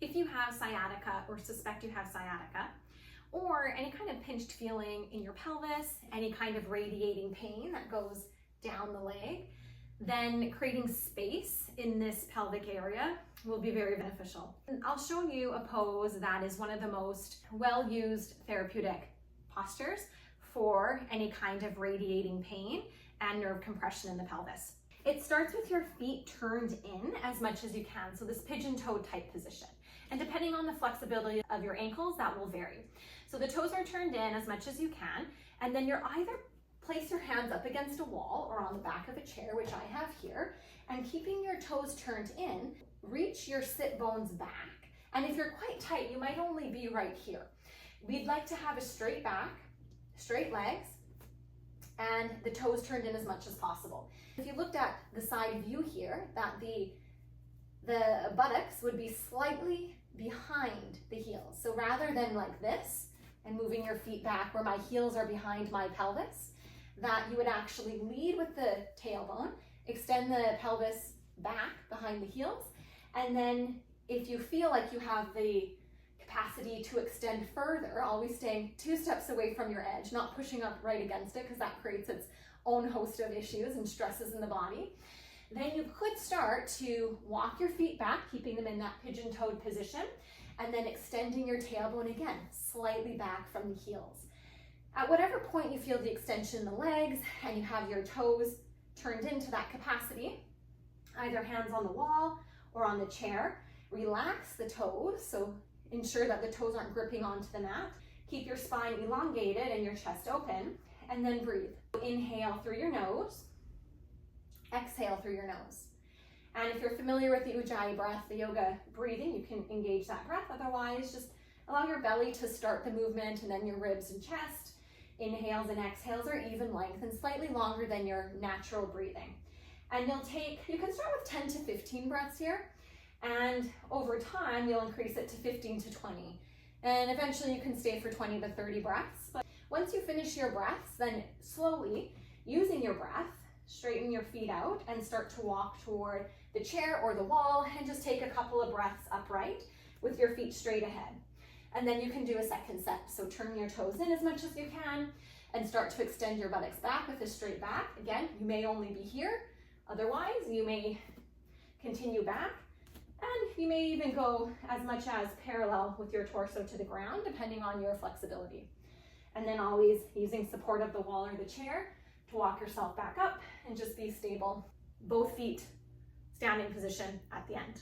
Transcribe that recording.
If you have sciatica or suspect you have sciatica, or any kind of pinched feeling in your pelvis, any kind of radiating pain that goes down the leg, then creating space in this pelvic area will be very beneficial. And I'll show you a pose that is one of the most well-used therapeutic postures for any kind of radiating pain and nerve compression in the pelvis. It starts with your feet turned in as much as you can, so this pigeon-toed type position. And depending on the flexibility of your ankles, that will vary. So the toes are turned in as much as you can, and then you're either place your hands up against a wall or on the back of a chair, which I have here, and keeping your toes turned in, reach your sit bones back. And if you're quite tight, you might only be right here. We'd like to have a straight back, straight legs, and the toes turned in as much as possible. If you looked at the side view here, that the buttocks would be slightly behind the heels. So rather than like this and moving your feet back where my heels are behind my pelvis, that you would actually lead with the tailbone, extend the pelvis back behind the heels, and then if you feel like you have the capacity to extend further, always staying 2 steps away from your edge, not pushing up right against it because that creates its own host of issues and stresses in the body. Then you could start to walk your feet back, keeping them in that pigeon-toed position, and then extending your tailbone again, slightly back from the heels. At whatever point you feel the extension in the legs and you have your toes turned into that capacity, either hands on the wall or on the chair, relax the toes, so ensure that the toes aren't gripping onto the mat. Keep your spine elongated and your chest open, and then breathe. Inhale through your nose, exhale through your nose. And if you're familiar with the Ujjayi breath, the yoga breathing, you can engage that breath. Otherwise, just allow your belly to start the movement, and then your ribs and chest. Inhales and exhales are even length and slightly longer than your natural breathing. And you can start with 10 to 15 breaths here, and over time, you'll increase it to 15 to 20. And eventually you can stay for 20 to 30 breaths. But once you finish your breaths, then slowly, using your breath, straighten your feet out and start to walk toward the chair or the wall, and just take a couple of breaths upright with your feet straight ahead. And then you can do a second set. So turn your toes in as much as you can and start to extend your buttocks back with a straight back. Again, you may only be here. Otherwise, you may continue back, and you may even go as much as parallel with your torso to the ground, depending on your flexibility. And then always using support of the wall or the chair to walk yourself back up and just be stable. Both feet standing position at the end.